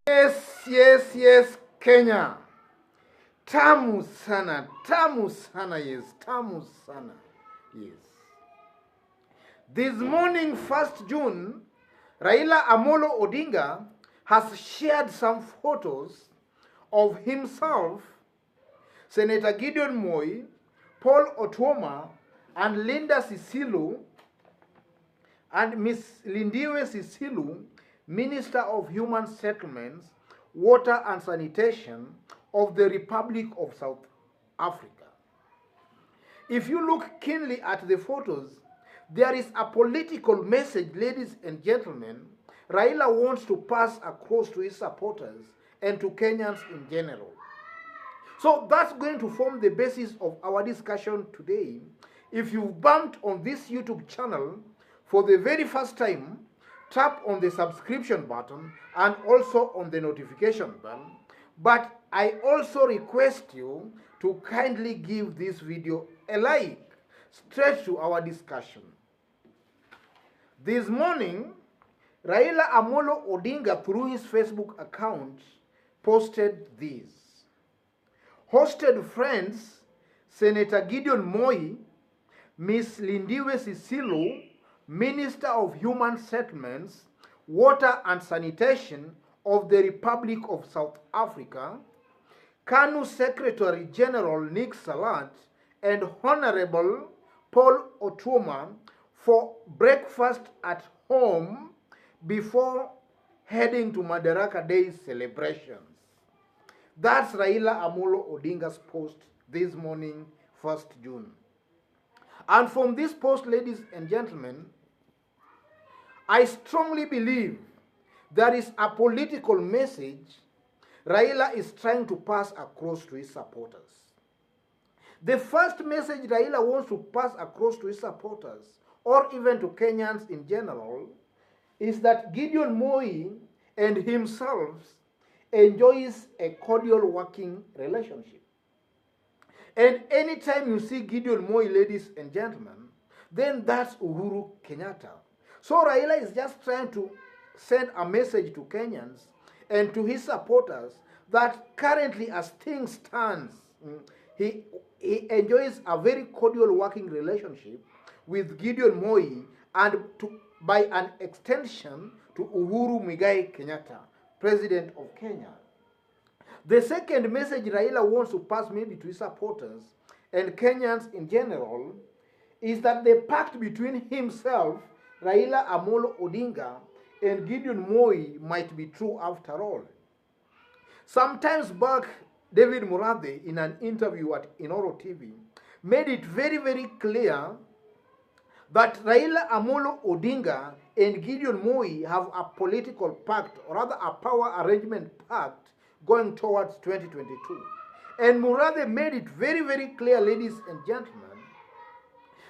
Yes, Kenya. Tamu sana, yes, tamu sana, yes. This morning, 1st June, Raila Amolo Odinga has shared some photos of himself, Senator Gideon Moi, Paul Otuoma, and Linda Sisilu, and Miss Lindiwe Sisilu, Minister of Human Settlements, Water and Sanitation of the Republic of South Africa. If you look keenly at the photos, there is a political message, ladies and gentlemen, Raila wants to pass across to his supporters and to Kenyans in general. So that's going to form the basis of our discussion today. If you've bumped on this YouTube channel for the very first time, tap on the subscription button and also on the notification bell. But I also request you to kindly give this video a like, straight to our discussion. This morning, Raila Amolo Odinga, through his Facebook account, posted this. Hosted friends, Senator Gideon Moi, Miss Lindiwe Sisilu, Minister of Human Settlements, Water and Sanitation of the Republic of South Africa, KANU Secretary General Nick Salat, and Honorable Paul Otuoma for breakfast at home before heading to Madaraka Day celebrations. That's Raila Amolo Odinga's post this morning, 1st June. And from this post, ladies and gentlemen, I strongly believe there is a political message Raila is trying to pass across to his supporters. The first message Raila wants to pass across to his supporters, or even to Kenyans in general, is that Gideon Moi and himself enjoys a cordial working relationship. And anytime you see Gideon Moi, ladies and gentlemen, then that's Uhuru Kenyatta. So Raila is just trying to send a message to Kenyans and to his supporters that currently, as things stand, he enjoys a very cordial working relationship with Gideon Moi and by an extension to Uhuru Muigai Kenyatta, President of Kenya. The second message Raila wants to pass maybe to his supporters and Kenyans in general is that the pact between himself, Raila Amolo Odinga, and Gideon Moi might be true after all. Sometimes back, David Murathe, in an interview at Inoro TV, made it very, very clear that Raila Amolo Odinga and Gideon Moi have a political pact, or rather a power arrangement pact, going towards 2022. And Murathe made it very, very clear, ladies and gentlemen,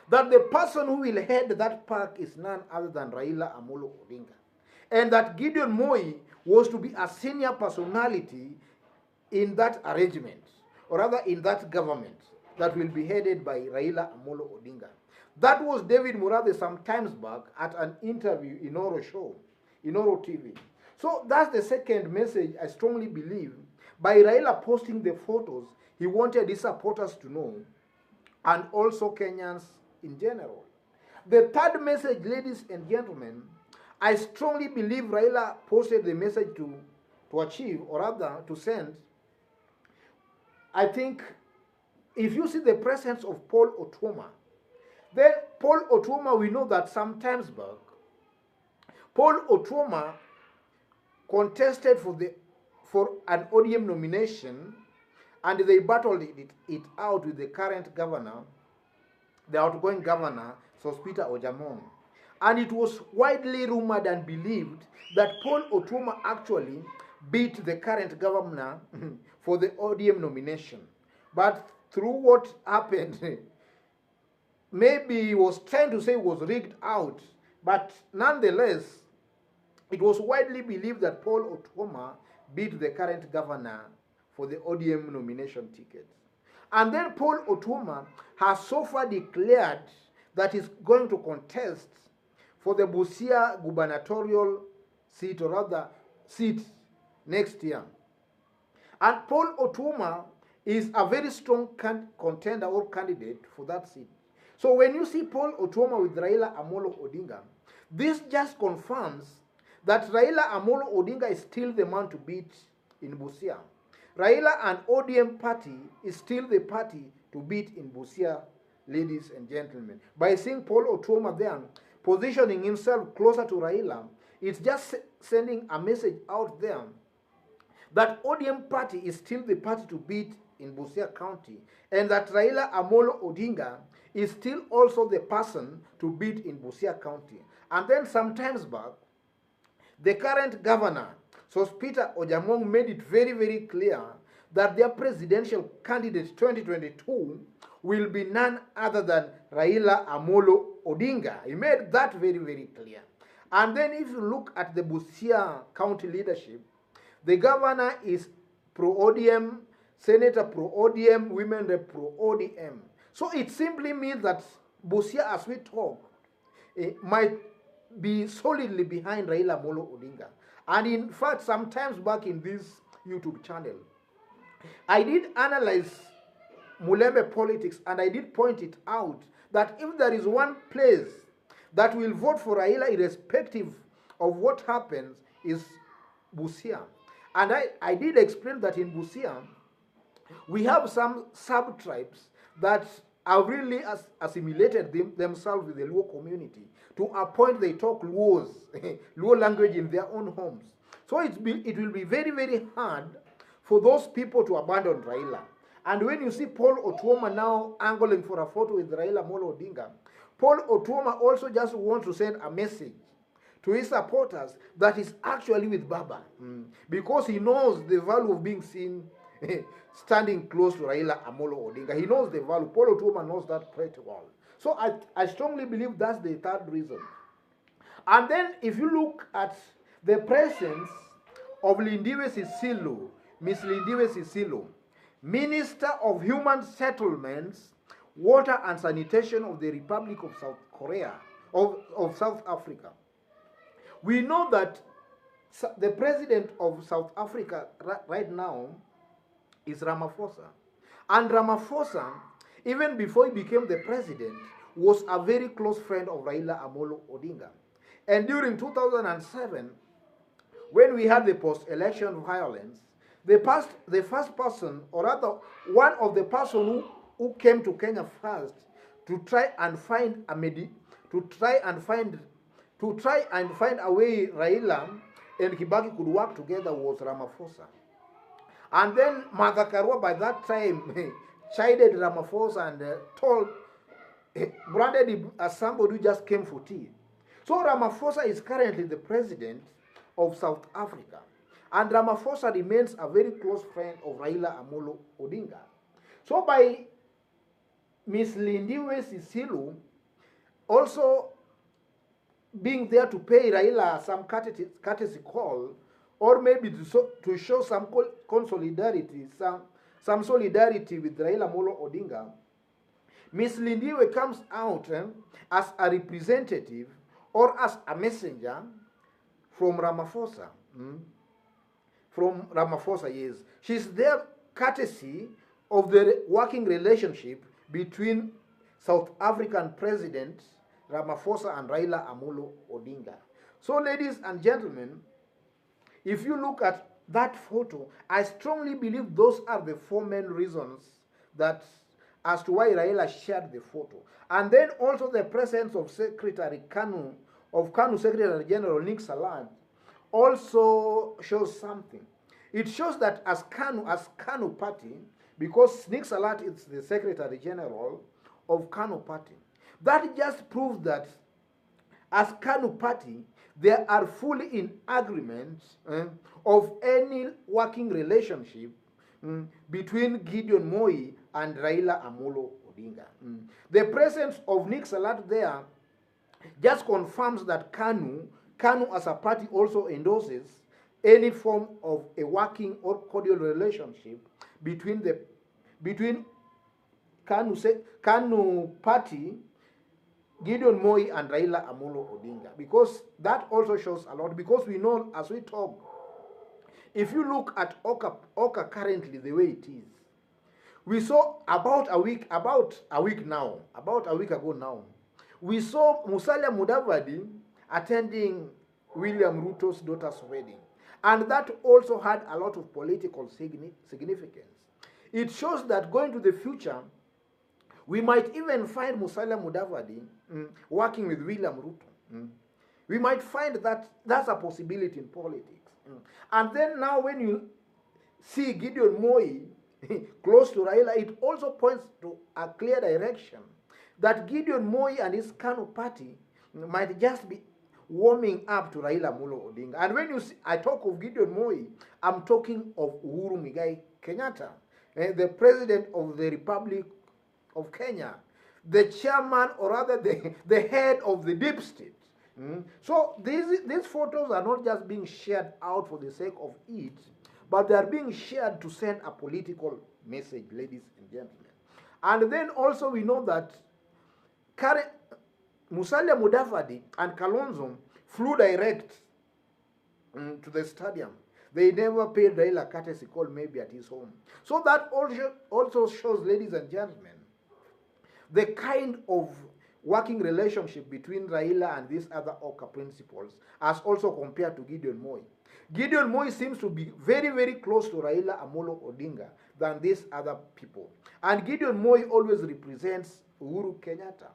that the person who will head that pact is none other than Raila Amolo Odinga. And that Gideon Moi was to be a senior personality in that arrangement, or rather in that government that will be headed by Raila Amolo Odinga. That was David Murathe some times back at an interview in Inoro show, Inoro TV. So that's the second message I strongly believe. By Raila posting the photos, he wanted his supporters to know, and also Kenyans in general. The third message, ladies and gentlemen, I strongly believe Raila posted the message to achieve, or rather to send. I think if you see the presence of Paul Otuoma, then Paul Otuoma, we know that sometimes back, Paul Otuoma contested for an ODM nomination, and they battled it out with the current governor, the outgoing governor, Sospita Ojamong. And it was widely rumored and believed that Paul Otuoma actually beat the current governor for the ODM nomination. But through what happened, maybe he was trying to say it was rigged out, but nonetheless, it was widely believed that Paul Otuoma beat the current governor for the ODM nomination ticket. And then Paul Otuoma has so far declared that he's going to contest for the Busia gubernatorial seat, or rather seat next year. And Paul Otuoma is a very strong contender or candidate for that seat. So when you see Paul Otuoma with Raila Amolo Odinga, this just confirms that Raila Amolo Odinga is still the man to beat in Busia. Raila and ODM party is still the party to beat in Busia, ladies and gentlemen. By seeing Paul Otuoma there, positioning himself closer to Raila, it's just sending a message out there that ODM party is still the party to beat in Busia County, and that Raila Amolo Odinga is still also the person to beat in Busia County. And then sometimes back, the current governor, Peter Ojamong, made it very, very clear that their presidential candidate 2022 will be none other than Raila Amolo Odinga. He made that very, very clear. And then if you look at the Busia County leadership, the governor is pro-ODM, senator pro-ODM, women rep pro-ODM. So it simply means that Busia, as we talk, might be solidly behind Raila Amolo Odinga. And in fact, sometimes back in this YouTube channel, I did analyze Mulembe politics, and I did point it out that if there is one place that will vote for Raila irrespective of what happens, is Busia. And I did explain that in Busia, we have some sub-tribes that have really assimilated themselves with the Luo community to a point they talk Luo language in their own homes. So it will be very, very hard for those people to abandon Raila. And when you see Paul Otuoma now angling for a photo with Raila Amolo Odinga, Paul Otuoma also just wants to send a message to his supporters that is actually with Baba, because he knows the value of being seen standing close to Raila Amolo Odinga. He knows the value. Paul Otuoma knows that pretty well. So I strongly believe that's the third reason. And then if you look at the presence of Lindiwe Sisulu, Miss Lindiwe Sisulu, Minister of Human Settlements, Water and Sanitation of the Republic of South Korea, of South Africa. We know that the president of South Africa right now is Ramaphosa. And Ramaphosa, even before he became the president, was a very close friend of Raila Amolo Odinga. And during 2007, when we had the post-election violence, the first person, or rather one of the person who came to Kenya first to try and find a way Raila and Kibaki could work together was Ramaphosa. And then Madaraka by that time chided Ramaphosa and branded him as somebody who just came for tea. So Ramaphosa is currently the president of South Africa. And Ramaphosa remains a very close friend of Raila Amolo Odinga. So by Miss Lindiwe Sisulu also being there to pay Raila some courtesy call, or maybe to show some solidarity with Raila Amolo Odinga, Miss Lindiwe comes out as a representative or as a messenger from Ramaphosa. From Ramaphosa, yes. She's there courtesy of the working relationship between South African President Ramaphosa and Raila Amolo Odinga. So, ladies and gentlemen, if you look at that photo, I strongly believe those are the four main reasons as to why Raila shared the photo. And then also the presence of Kanu Secretary General Nick Salat also shows something. It shows that as Kanu party, because Nick Salat is the Secretary General of Kanu party, that just proves that as Kanu party, they are fully in agreement of any working relationship between Gideon Moi and Raila Amolo Odinga. The presence of Nick Salat there just confirms that Kanu as a party also endorses any form of a working or cordial relationship between Kanu party, Gideon Moi and Raila Amolo Odinga, because that also shows a lot. Because we know as we talk, if you look at Oka currently the way it is, we saw about a week ago now, we saw Musalia Mudavadi attending William Ruto's daughter's wedding. And that also had a lot of political significance. It shows that going to the future, we might even find Musalia Mudavadi working with William Ruto. We might find that that's a possibility in politics. And then now when you see Gideon Moi close to Raila, it also points to a clear direction that Gideon Moi and his KANU party might just be warming up to Raila Amolo Odinga. And when I talk of Gideon Moi, I'm talking of Uhuru Muigai Kenyatta, the president of the Republic of Kenya, the chairman, or rather the head of the deep state. So these photos are not just being shared out for the sake of it, but they are being shared to send a political message, ladies and gentlemen. And then also we know that Musalia Mudavadi and Kalonzo flew direct to the stadium. They never paid Raila a courtesy call, maybe at his home. So that also shows, ladies and gentlemen, the kind of working relationship between Raila and these other Oka principals as also compared to Gideon Moi. Gideon Moi seems to be very, very close to Raila Amolo Odinga than these other people. And Gideon Moi always represents Uhuru Kenyatta.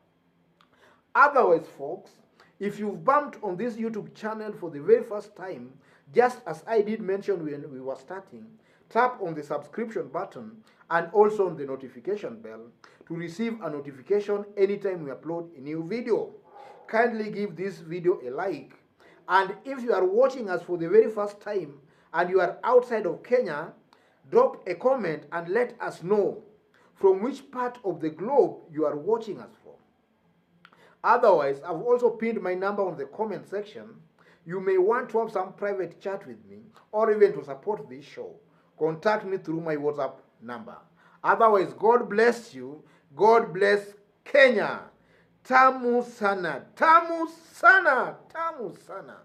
Otherwise, folks, if you've bumped on this YouTube channel for the very first time, just as I did mention when we were starting, tap on the subscription button and also on the notification bell to receive a notification anytime we upload a new video. Kindly give this video a like. And if you are watching us for the very first time and you are outside of Kenya, drop a comment and let us know from which part of the globe you are watching us from. Otherwise, I've also pinned my number on the comment section. You may want to have some private chat with me or even to support this show. Contact me through my WhatsApp number. Otherwise, God bless you. God bless Kenya. Tamu sana. Tamu sana. Tamu sana.